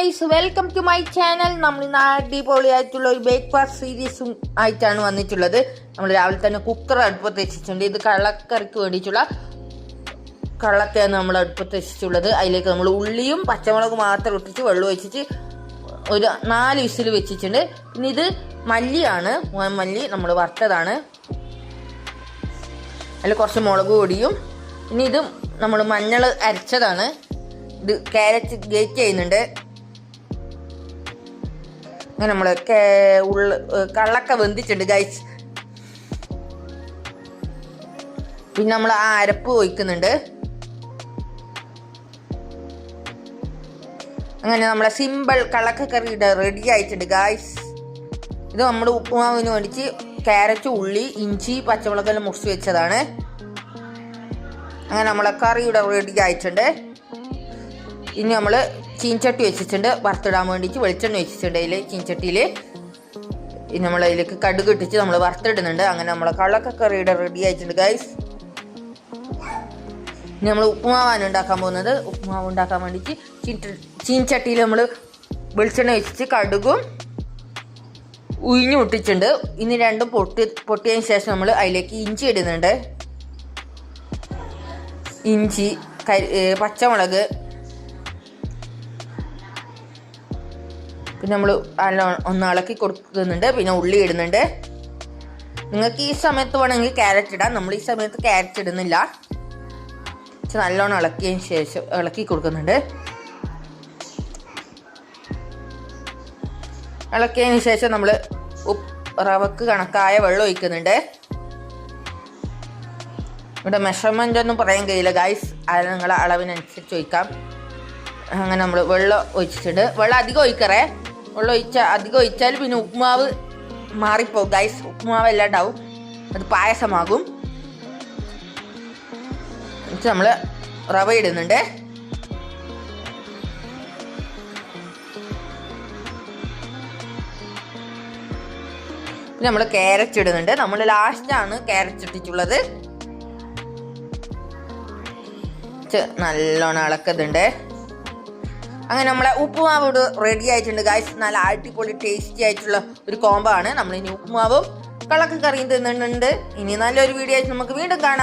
Guys, welcome to my channel. നമ്മൾ ഇന്ന് അടിപൊളിയായിട്ടുള്ള ഒരു ബ്രേക്ക്ഫാസ്റ്റ് സീരീസും ആയിട്ടാണ് വന്നിട്ടുള്ളത്. നമ്മൾ രാവിലെ തന്നെ കുക്കർ അടുപ്പത്ത് വെച്ചിട്ടുണ്ട്. ഇത് കള്ളക്കറിക്ക് വേണ്ടിയിട്ടുള്ള കള്ളക്കയാണ് നമ്മൾ അടുപ്പത്ത് വെച്ചിട്ടുള്ളത്. അതിലേക്ക് നമ്മൾ ഉള്ളിയും പച്ചമുളകും മാത്രം ഇട്ടിട്ട് വെള്ളം ഒഴിച്ചിട്ട് ഒരു 4 വിസിൽ വെച്ചിട്ടുണ്ട്. പിന്നെ ഇത് മല്ലിയാണ്, മല്ലി നമ്മൾ വറുത്തതാണ്. അതിൽ കുറച്ച് മുളക് പൊടിയും, പിന്നെ ഇത് നമ്മൾ മഞ്ഞൾ അരച്ചതാണ്. ഇത് ക്യാരറ്റ് ഗ്രേറ്റ് ചെയ്യുന്നുണ്ട്. അങ്ങനെ നമ്മൾ കള്ളക്ക വെന്തിട്ടുണ്ട് ഗൈസ്. പിന്നെ നമ്മൾ ആ അരപ്പ് ഒഴിക്കുന്നുണ്ട്. അങ്ങനെ നമ്മളെ സിമ്പിൾ കള്ളക്ക കറി റെഡി ആയിട്ടുണ്ട് ഗൈസ്. ഇത് നമ്മൾ ഉപ്പുമാവിന് വേണ്ടിയിട്ട് ക്യാരറ്റ്, ഉള്ളി, ഇഞ്ചി, പച്ചമുളകെല്ലാം മുറിച്ച് വെച്ചതാണ്. അങ്ങനെ നമ്മളെ കറി ഇവിടെ റെഡി ആയിട്ടുണ്ട്. ഇനി നമ്മൾ ചീൻചട്ടി വെച്ചിട്ടുണ്ട് വറുത്തിടാൻ വേണ്ടിയിട്ട്. വെളിച്ചെണ്ണ വെച്ചിട്ടുണ്ട് അതിൽ ചീൻചട്ടിയിൽ. ഇനി നമ്മൾ അതിലേക്ക് കടുക് ഇട്ടിട്ട് നമ്മൾ വറുത്തിടുന്നുണ്ട്. അങ്ങനെ നമ്മളെ കള്ളക്കറിയുടെ റെഡി ആയിട്ടുണ്ട് ഗൈസ്. ഇനി നമ്മൾ ഉപ്പുമാവാണ് ഉണ്ടാക്കാൻ പോകുന്നത്. ഉപ്പുമാവ് ഉണ്ടാക്കാൻ വേണ്ടിയിട്ട് ചീൻചട്ടിയിൽ നമ്മൾ വെളിച്ചെണ്ണ വെച്ചിട്ട് കടുകും ഉഴിഞ്ഞു ഇട്ടിട്ടുണ്ട്. ഇനി രണ്ടും പൊട്ടിയതിന് ശേഷം നമ്മൾ അതിലേക്ക് ഇഞ്ചി ഇടുന്നുണ്ട്. ഇഞ്ചി, പച്ചമുളക്, പിന്നെ നമ്മൾ ഒന്ന് ഇളക്കി കൊടുക്കുന്നുണ്ട്. പിന്നെ ഉള്ളി ഇടുന്നുണ്ട്. നിങ്ങൾക്ക് ഈ സമയത്ത് വേണമെങ്കിൽ ക്യാരറ്റ് ഇടാം. നമ്മൾ ഈ സമയത്ത് ക്യാരറ്റ് ഇടുന്നില്ല. നല്ലോണം ഇളക്കിയതിന് ശേഷം ഇളക്കി കൊടുക്കുന്നുണ്ട്. ഇളക്കിയതിന് ശേഷം നമ്മൾ റവക്ക് കണക്കായ വെള്ളം ഒഴിക്കുന്നുണ്ട്. ഇവിടെ മെഷർമെൻ്റ് ഒന്നും പറയാൻ കഴിയില്ല ഗൈസ്, അത് നിങ്ങളെ അളവിനനുസരിച്ച് ഒഴിക്കാം. അങ്ങനെ നമ്മൾ വെള്ളം ഒഴിച്ചിട്ടുണ്ട്. വെള്ളം അധികം ഒഴിക്കറേ. വെള്ളം അധികം ഒഴിച്ചാൽ പിന്നെ ഉപ്പുമാവ് മാറിപ്പോകും ഗൈസ്. ഉപ്പുമാവ് എല്ലാം ഉണ്ടാവും, അത് പായസമാകും. എന്നിട്ട് നമ്മൾ റവ ഇടുന്നുണ്ട്. പിന്നെ നമ്മൾ ക്യാരറ്റ് ഇടുന്നുണ്ട്. നമ്മൾ ലാസ്റ്റാണ് ക്യാരറ്റ് ഇട്ടിട്ടുള്ളത്. നല്ലോണം ഇളക്കുന്നുണ്ട്. അങ്ങനെ നമ്മളെ ഉപ്പുമാവ് റെഡി ആയിട്ടുണ്ട് ഗൈസ്. നല്ല അടിപൊളി ടേസ്റ്റി ആയിട്ടുള്ള ഒരു കോംബോ ആണ്. നമ്മൾ ഇനി ഉപ്പുമാവും കള്ളക്ക കറിയും തിന്നുന്നുണ്ട്. ഇനി നല്ലൊരു വീഡിയോ ആയിട്ട് നമുക്ക് വീണ്ടും കാണാം.